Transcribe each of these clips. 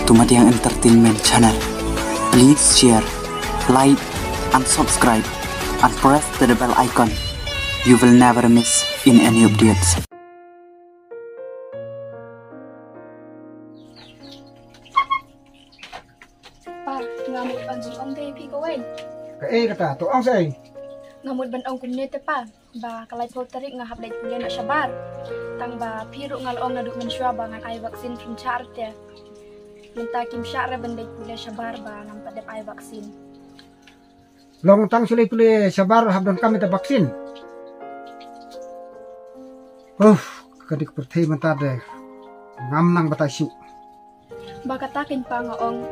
to Matiang Entertainment channel. Please share, like, and subscribe, and press the bell icon. You will never miss in any updates. Pa, ngamut ban jing om te pi ko wen. Cái kata tu ang say. Ngamut ban ong kumne te pa. Ba kalai po tarik ngahap dai pulen na syabar. Tang ba piru ngal ong nadu mensyua ba ngan ai vaksin from charte. Minta kim syara ban dai pulen syabar ba ngam padep ai vaksin. Long tang sulay puli sabar habdan kami ta vaksin. Kadik pertay manta de ngam nang batasu. Ba katakin pa nga ong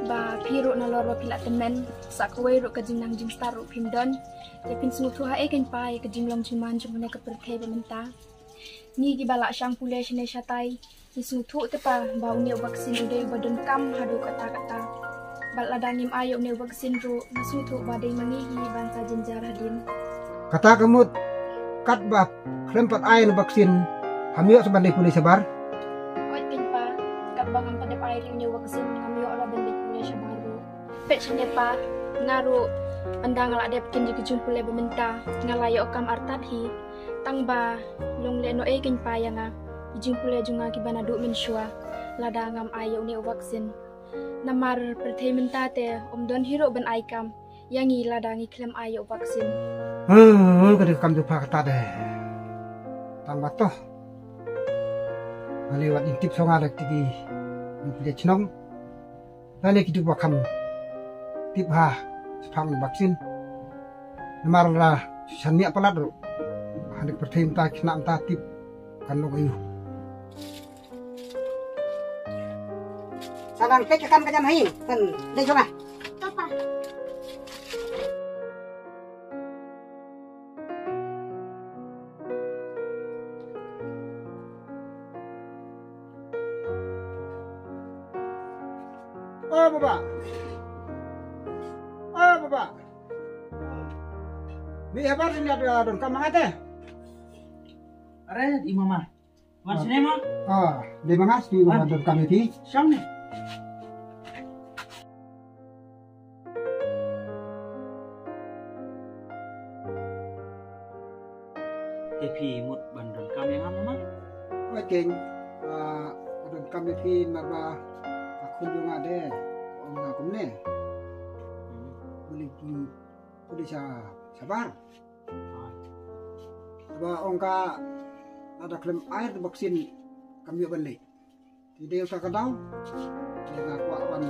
ba piru na loro pila temen sa kuway ro kajing nang jing star ro pimdon. Yapin sumutu ha eken pa ya kajing long cuman cuma ka pertay ba minta. Ni gibala siyang pulay siya syatay. Ni sumutu te pa ba unya vaksin uday badon kam hadu kata-kata. Baladangim ayo ne vaksin ro nasutu ba day mangihi bansa jenjarah din. Kata kamut kat bab klempat air vaksin hamio sebanday puli sabar. Oit kin pa kat bangang padep air unya vaksin ngamio ala banday pulay siya baru. Pet siya pa ngaru andang ala dep kin jikijung pulay bementa ngalayo kam artadhi tang ba long leno kin pa ya nga jing pulay junga kibana du mensyua ladangam ayo ne vaksin. Namar pertay mentate don hiro ban aikam yang ladangi klem ayo vaksin. Kadik kam tu pa kata de. Tang batoh. Lewat intip songa dek tigi pili chnong. Lale kitu bakam tip ha sepang vaksin. Namar la sania palat ro. Hadik pertay menta kena menta tip kan lo kayu. Salang pek kan kanyam hai kan dei jonga. Apa? Baba. Ni habar ni ada don kam mangate. Are di mama. Wan sini mo? Di mangas di don kam itu. Syam ni. Tapi mut bandon kam yang mama. Wajeng don kam itu marba akun juga ada. Orang aku ni. Boleh sabar. Ba ongka ada klaim air vaksin kami balik. Tidak usah kadang. Jangan kuat wan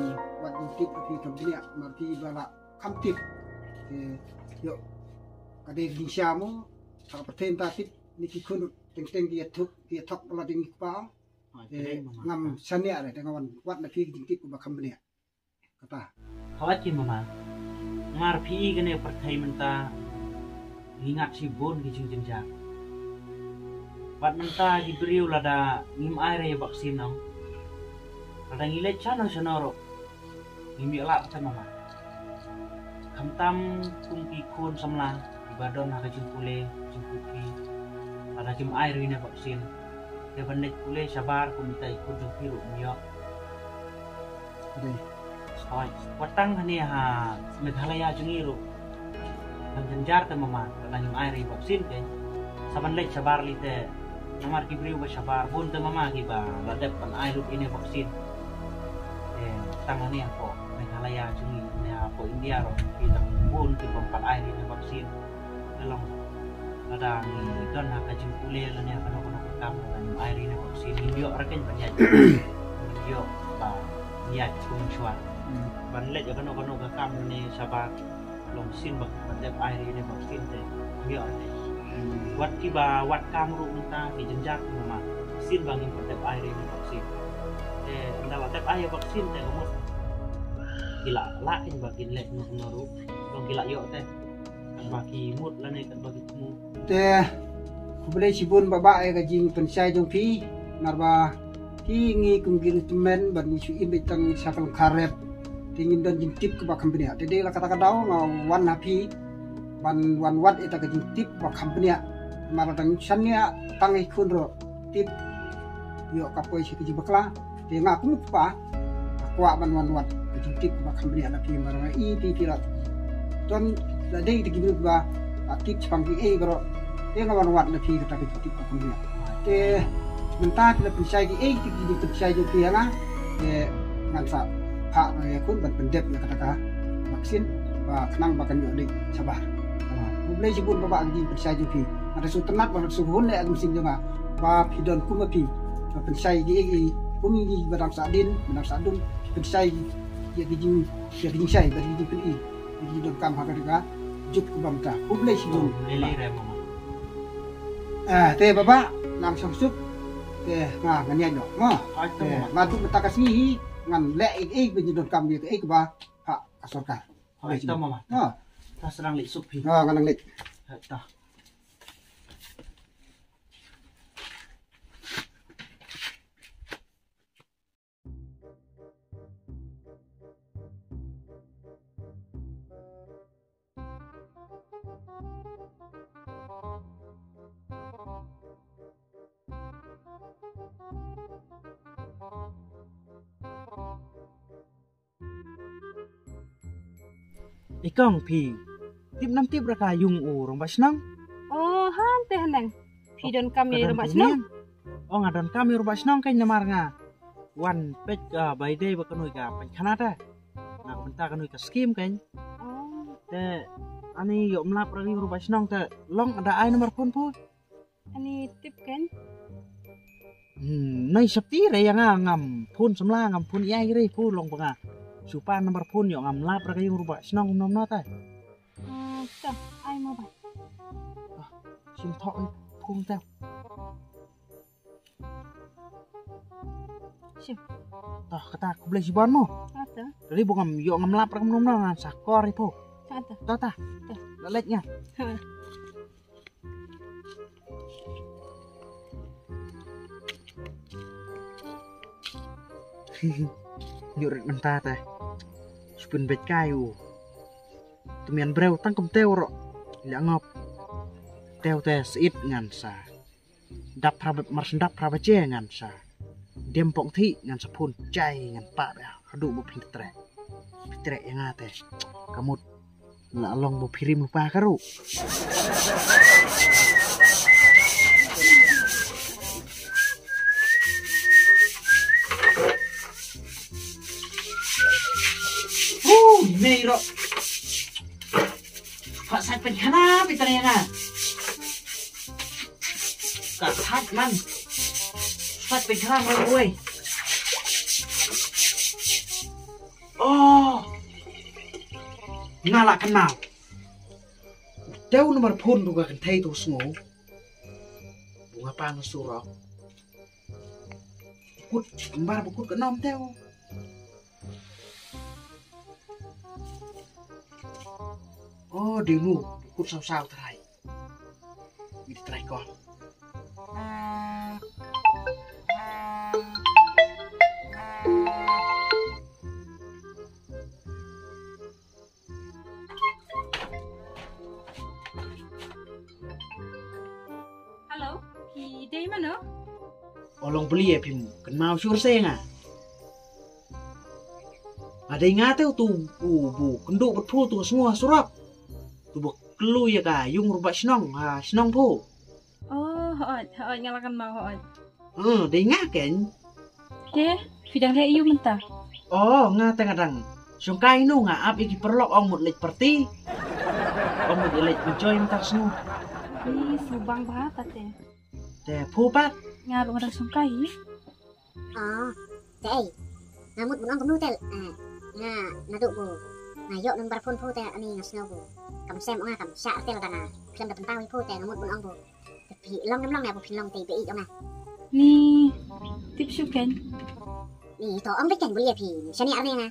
intip di kami marti bala kamtip. Yuk kade gisyamu kalau pertanyaan tatip niki kun teng dia tok bala ding pa. Ngam sania le dengan wat na fi intip ba kami kata. Khawatir mama. Ngar pi kene pertai menta ingat si bon di jenjang. Pat menta diberi lada ngim air ya vaksin nang. Lada ngile channel sonoro. Ngimi lak ta mama. Kamtam kumpi kun samla ibadon ha jumpule jumpuki. Lada jum air ini vaksin. Ke benek pule sabar kumita ikut jumpiru mio. Soy, watang hani ha Meghalaya jungiru. Ang janjar ta mama, nangim air vaksin ke. Saban lek sabar lite. Namar kibri wa sabar bun ta mama giba ladep pan air ini vaksin. Tang hani ako Meghalaya jungi ne ako India ro kita bun ti pampat air ini vaksin. Dalam ladang don ha ka jimpule lane kono kam nangim air ini vaksin Indio raken banyak. Indio ba niat kunchuan. Banlet ya kano ka kam ni sabar long sin bak padep air ini vaksin te yo wat tiba wat kam ru unta di jenjak mama sin bangin padep air ini vaksin ndala padep air vaksin te kamu gila lain bagi lek noru dong gila yo te kan bagi mut la ne kan bagi temu Te kubule sibun baba ay kajing pensai jong pi narba tingi kumgil temen ban isu ibetang sakal karep tingin dan jintip ke bakam benia. Jadi lah kata daw wan happy ban wan wat ita ke jintip bakam benia. Maradang sanya tangi kunro tip yo kapoy si kiji bakla. Dia ngaku pa kuat man jungkit ba kambri ala pi marang I pi la ton la dei ti gibi ba aktif pang ki gro te ngawan wat la pi kata ki pa kambri te mentak la pensai ki ti gibi pensai jo pi nga ngan sa ha kun ban pendep ya kata vaksin ba kenang ba kan yo dei sabar boleh sebut ba anjing pensai jo pi ada su tenat ba su hun le musim jo ba pidon kuma pi pensai ki kumi di barang sadin barang sadun pensai ya dijing sai bari di pi di don kam ha ka juk ku bamta boleh sebut lele re mama te baba langsung sup te nganya no mo aito mama ngadu betakasi ngan le bi don kam ye ba ha asorka aito mama ha ta serang li sup hi ha ngan le ta ikong pi tip nam tip raka yung urong basnang Oh, han teh nang. Pidon kami rumah senang. oh ngadon kami rumah senang kay namar nga wan pet by day ba kanoy ka pan kanata na benta kanoy ka scheme kay Oh, te ani yo mlap ragi rumah senang te long ada ay nomor pun po ani tip kan? nay sapti re yang ngam pun semla ngam pun iya re pu long banga supa nomor pun yo ngam lap ragi rumah senang nom na ta Tah, ai mau ba? sim thọ pun ta Sim, tah kata aku beli si bon mo ada, jadi bungam yo ngam lap ragi nom na sakor ipo ada. ta laleknya nyurit mentah teh spun bet kayu tumian breu tangkem teo ro ya ngop teo teh seit ngan sa dap prabe mars dap prabe je ngan sa dempong thi ngan sapun cai ngan pa ya hadu bu pintre yang ate kamu la long bu pirim lupa karu Nei ro Pak sai pen kana pitare nga ka hat man Pat pen kana mo oi oh ngala kenal Deu nomor phone tu kan thai tu smo bunga pa no surok kut kembar bukut ke nom teo oh demu kut sao terai ini terai kon Halo, di dari mana? olong beli ya pim kenal sur saya ada ingat tu bu kenduk betul tu semua surat tu bu kelu ya ka yung rubah senong senong po Oh, hoat ngalakan mau hoat. ada ingat kan Deh, bidang dia iu mentah. oh ngate kadang sungkai nu ap iki perlok ong mut lek perti ong mut lek enjoy mentak semua Ih, subang banget teh. teh pupat Ngaruh orang sungkai. Teh, namut bunang kamu tel. Naduk bu. Yuk nang barpun pu teh ani ngasno bu. Kam sem nga kam sya tel kana. Klem da pentawi pu teh namut bunang bu. Tapi long ya bu pilong teh bi nga. Nih, tips kan? Ni to ong beken bu lia pi. Sani arne nga.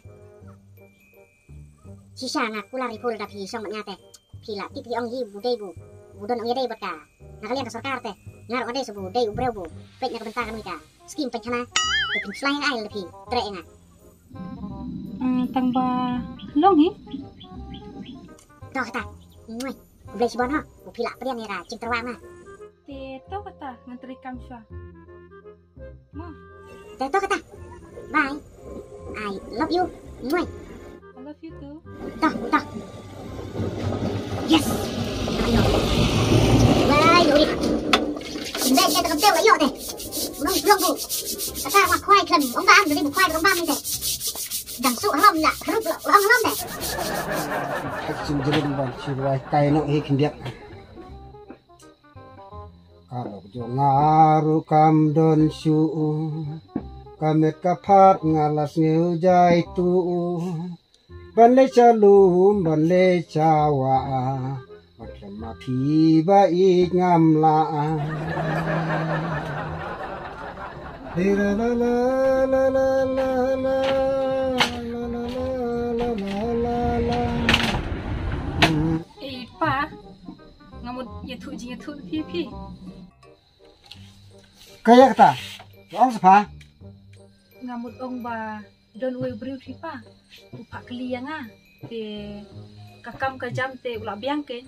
Sisa nga kulari pul da pi som nya teh. Pila tipi ong hi bu dei bu. Budon ong ya dei baka. Nakalian ka sarkar teh. Ngar ong dei sebu dei ubreu bu. Pet nya bentar kan ka. Skim pen kana. Pin selain ai lepi. Tre nga. Tang ba long hi? To kata. Ngoi. Bu beli sibon ha. Bu pila prian ni ra cing terwang ah. Teh, tahu kata ngantri kamswa. Mau? Teh to kata. Bye. I love you. Muai. I love you too. Dah. Yes. Ayo. Wah, yuk. Đây cái tao kêu là yuk đây. Long bu. Kata mà khoai cần ông ba ăn rồi đi một khoai ông ba mình đây. Đằng sụ hông nè, rút ông lắm đây. Xin jadi bang, siapa kaya nak hik dia. Kalau jongaru kam don su, kamet kapat ngalas ngeu jai tu, banle calum banle cawa, macam mati baik ngamla. La la la la la la la. Pa, ngamut yathu pi. Kaya kata, orang siapa? Ngamut ong ba don we briu pi pa. Upak keliang te kakam ka jam te ula biang ke.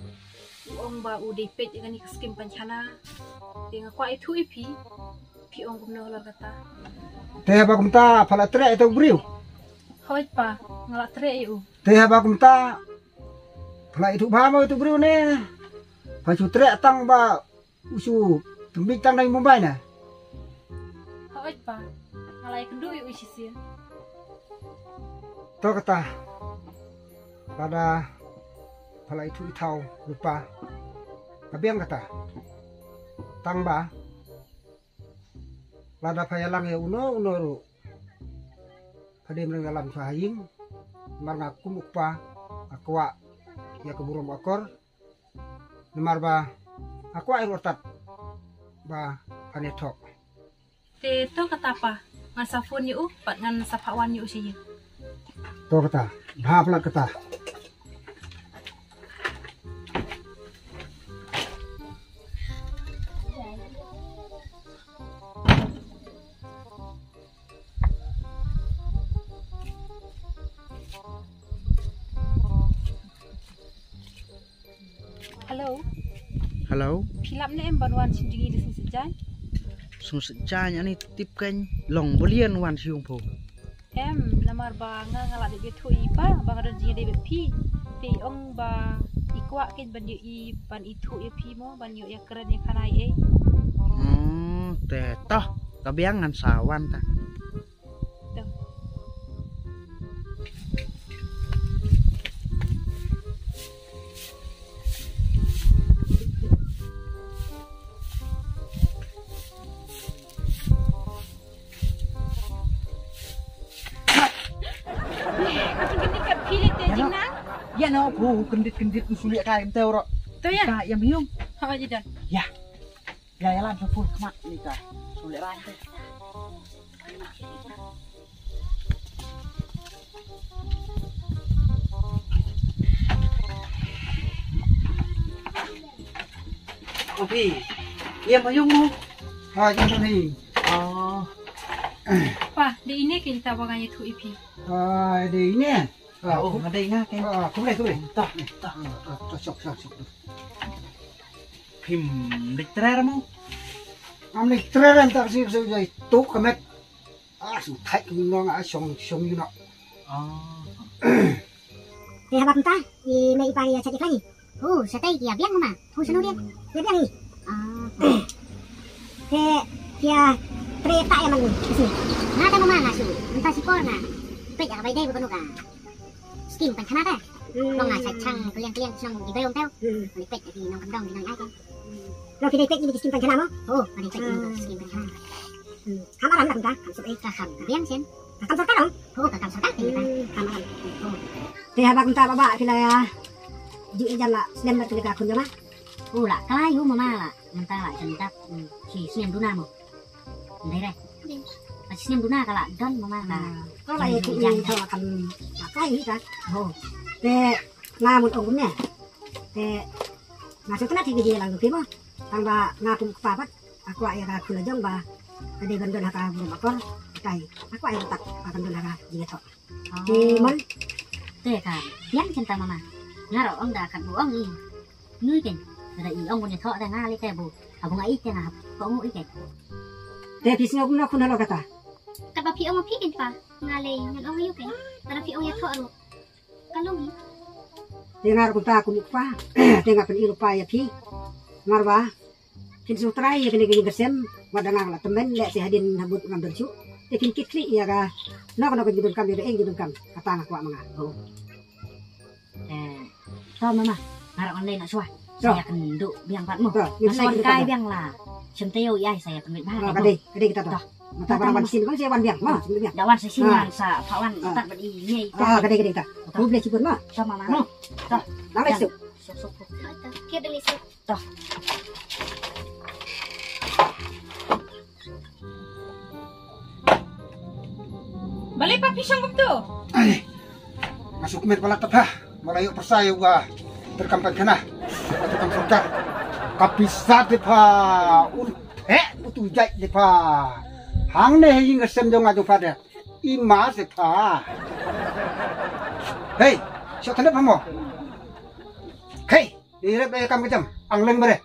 Ong ba u de pet ngani skim pancana. Te ngakwa itu pi ong gumna lar kata. Teh ba kumta pala tre itu briu. Hoi pa, ngala tre yu. Teh ba kumta pala itu bama itu briu ne. Pacu tre tang ba usu tembik tang dari Mumbai na. Hoi pa, ngala ikendu yu isisian. To kata pada pala itu itau lupa. Kabiang kata tang ba lada payalang ya uno ru. Kade mengalam sahing marngaku mukpa akwa ya keburum akor nemar ba akwa air otat ba panetok. Te to kata pa, ngan safun yu pat ngan sapawan yu siya. To kata bah pala kata. Hello. Philap ne em banwan sindingi di sejai. Sung sejai ani tip kan long bolian wan siung po. Em namar ba ngala de tu ipa ba ngada ji de pi. Te ong ba ikwa ken ban yu I ban itu ya pi mo ban yu ya keren ya kanai e. Teh toh kabiangan sawan ta. Ya no, kendit usulia kain teu ro. Tuh ya. Ka yang biung. Apa aja dan? Ya. Ya lan sepul kemak ni ka. Sulit rai teh. Opi. Yang biung mo. Ha jangan ni. Oh. Pa, di ini kita banganya tu ipi. Di ini. Oh, ngadai nga kay. Không boleh. Tah. Sok. Phim lịch tre mo. Am ni treren tak sih saya tu kemet. Su thai ni nong song you nak. Thì habang ta, i may ipari sa tikani. Satay kia biang mama. Sano dia? Dia biang ni. Kia treta ya man kasi. Nada mama na su. Entah si korna. Pe ya bay day bukan ka. Skim pan kanata. Long nga sa chang kliang senang di bayong tao. Ni pet di nong kandong di nong ay kan. Lo kita pet ni skim pan kanamo. Ani pet ni skim pan kanamo. Kamaran lah kita. Kam sa kam biang sen. Kam sa kanong. Kam sa kan kita. Kamaran. Thì habang ta baba kila ya di jan la snem la kila kun jama la kai hu mama la nganta la jan tap si snem duna mo ndai re pa snem duna kala don mama la ko la ku jan tho kam la kai hi ta te na mun ong ne te na se tana ti ge lang ke mo tang ba na pum pa pat aku ay ka kula jong ba ade bandon ha ka mo makor kai aku ay tak akan don ha ji tho di mon teh kan yang cinta mama ngaro ông đã khát bố ông đi nuôi kén rồi ý ông muốn thọ đang ngã lấy cái bố ông ngã ít cái nào có ông ít cái Teh di sini aku nak kuna lo kata. Kata pi ông pi kén pa ngalay ngan ong yuk kan. Para fi ong ya thok ro. Kalong hi. Dengar kunta kulit pa. Dengar penilu pa ya pi. Marwa. Kin sutrai ya kini kini bersem. Wadangang la temen le si hadin habut ngambil cu. Tekin kitri ya ka. Nak nak judul kam ya eng judul kam. Kata ngaku manga. Oh. To mama. Ngarap online nak suah. Saya akan duk biang patmu. Menon Kai biang lah. Centeo ya saya akan bah. Kade kita tu. Mata barang sin kan saya wan biang. Ma, biang. Dawan saya sinan sa pawan tak beri ni. Kade kita. Ku boleh cipur ma. Sama mama. Toh. Nang lesu. Sok. Kia deli sok. Toh. Balik pa pisang tu. Ay, masuk mir pala tapha. Malayo persayo gua terkampan kana. Tukang surga. Kapisa de pa utu jai de pa. Hang ne hing sem jong adu pada. Ima se pa. Hey, siapa tanda pamo? Hey, ini be kam kecam. Angleng bare.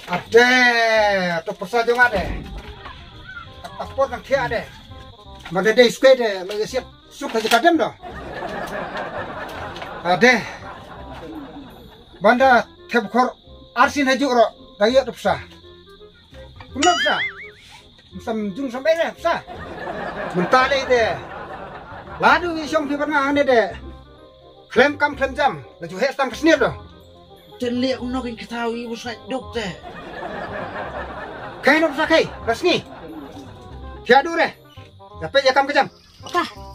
Ade, tu persajong ade. Tapot nang kia ade. Mada dei square lagi siap suk aja kadem dah. Ade. Banda tebkor arsin hajuk ro, daya tu psa. Kumna psa. Musam jung sampai deh psa. Mentale de. Ladu isong di pernah ane de. Klem kam klem jam, laju hestam kesnir dah. Telik aku nak ketahui usai dokter. Kain apa sakai? Rasni. Tiada deh. Dapat ya kam kejam. Apa?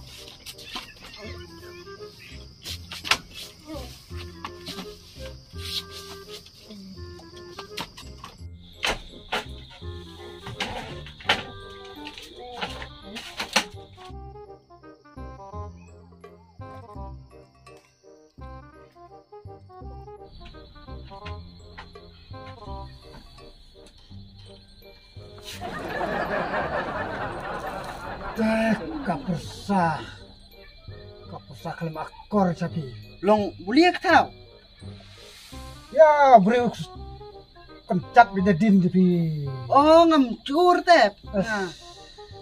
Kapusah kelem akor capi. Long boleh tahu? Ya beri kencap di dedin tapi. Oh ngam cur teh.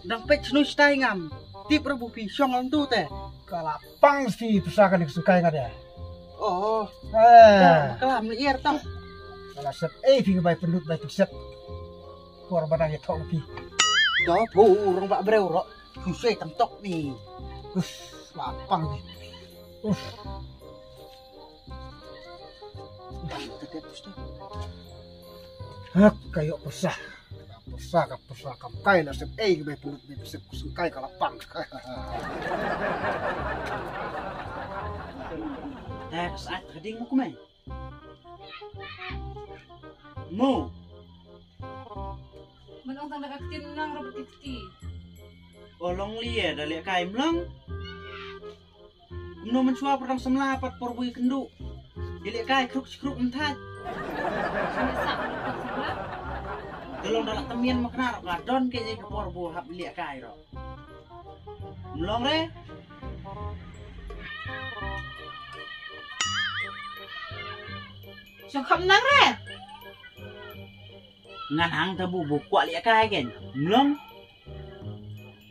Dang pet snu stai ngam. Tip rabu pisong ang tu teh. Kalapang si pusakan disukai ngada. Oh. Kalam liar tau. Kalau sep pi bai pendut bai sep. Korban yang thong pi. Đó bu orang bak breu ro. Susah tentok ni. Lapang ni. Kayak pesah. Pesah kam kai lah sep bai pendut bai sep kusukai kalapang. Saat keding mo kumay. Mo. Menong tang nakakitin nang robot titi. Olong liya dali kay mlang. Kumno mensuap perang semlapat porbui kendu. Dili kay kruk entat. Senesak robot sebelah. Tolong dalak temian makna ro gadon ke jadi porbu hap liya kay ro. Mlong re. Syokap nang re. Ngan hang tabu bukwa liya kay gen. Mlong.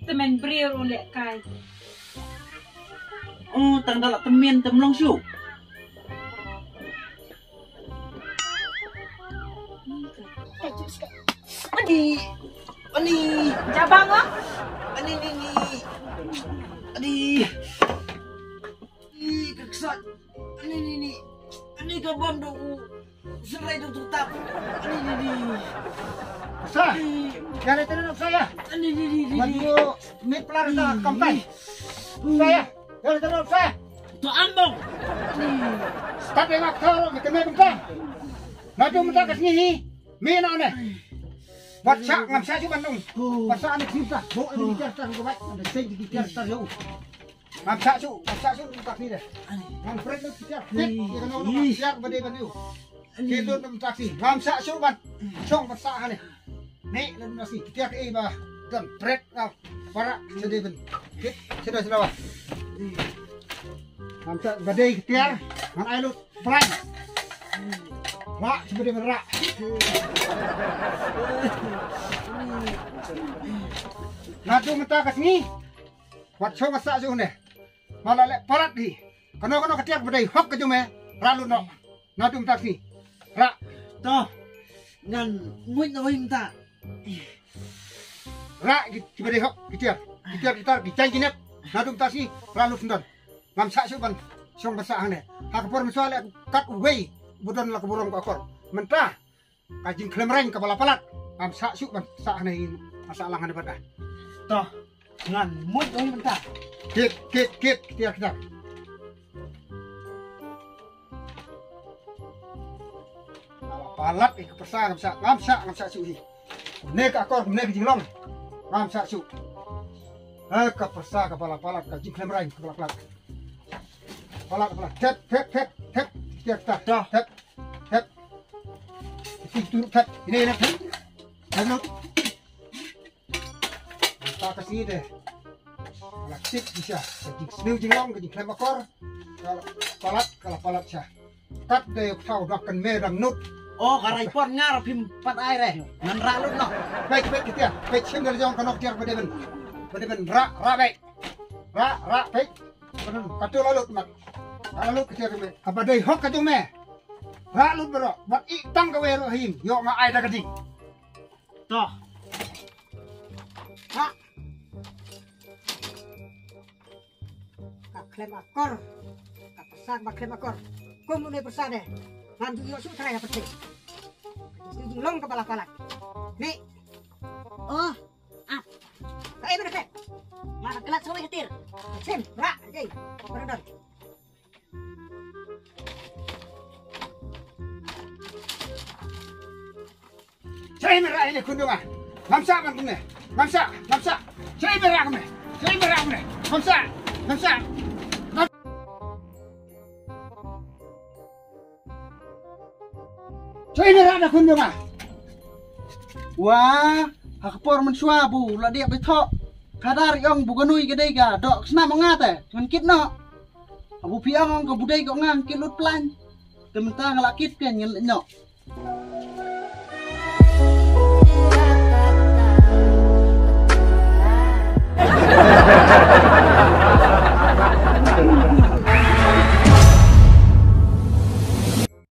Temen beriur ulek kai. Oh, tang dalak temian temlong siu. Ani. Jabang ah. Ani. Keksat. Ani kabam do. Serai do tutap. Ani. Pesah. Jangan terus saya. Ani. Maju mit pelar dah kampai. Saya. Jangan terus saya. Tu ambong. Start yang akal, kita main kampai. Maju muda ke sini. Mina ne. Baca ngam sa cuman dong. Baca ane cinta. Bo ini kita tar ko baik. Ada sing kita tar yo. Ngam sa cu tak ni deh. Ngam friend tu kita. Ya kan ono siap bade bade yo. Kita tu taksi. Ngam sa cu ban. Song baca ane. Ni lan nasi kita ke ba. Dan friend ngam para sedih ben. Sudah. Ngam sa bade kita. Ngam ai lu friend. Rak seperti merak. Nadu mentah kat sini. Wat show masak jo ne. Malah lek parat di. Kono ketiak bedai hok ke jume. Ralu no. Nadu mentah sini. Rak Toh. Ngan muit no minta. rak di bedai hok ketiak. Kita dicai jinet. Nadu mentah sini. Ralu sendon. Ngam sak ban song masak ne. Hak por misal kat uwei. Budan lah keburung kokor. Mentah. Kajing klemreng kepala palat. Am sak syuk ban sak ne masalah ngane pada. Toh. Ngan muit no minta. Kit kita. Palat ke persa ngam sak syuk hi. Ne ka kor ne ke jinglong. Ngam sak syuk. Ke persa kepala palat kajing klemreng kepala palat. Palat. Tep. Kita dah. Tep. Itu tep. Ini. Lalu. Tak kasih deh. Laksit bisa. Jadi jinglong ke jinglem akor. Kalau palat sah. Tat deh tahu doakan merang nut. Oh, karai pon ngarap him pat air eh. Ngan ralut no. Baik kita. Baik sendal jong kanok tiar beden. Ra baik. Ra baik. Bener. Katu lalu mat. Lalu kita me. Apa deh hok katu me. Ra lut bro. Bat itang ke wero him. Yo ma ai dah kadi. Toh. Pak. Kak klem akor. Kak pesan bak klem akor. Kau mulai pesan deh. Nanti yo su saya penting. Jadi long kepala palat. Nih. Oh, ah. Kayak mana teh? Mana kelat sampai ketir. Sim, rak, jadi. Beredor. Saya merah ini kundungan. Ngamsa man kumne. Ngamsa. Saya merah kumne. Ngamsa. Saya merah ada kundungan. Wah, hakapor man swabu la dia betok. Kadar yong bukanui kedai ga dok sna mangat eh. Ngan kit no. Abu piang ong ke budai kok ngang kit lut plan. Tementang ngalakit kan nyen no.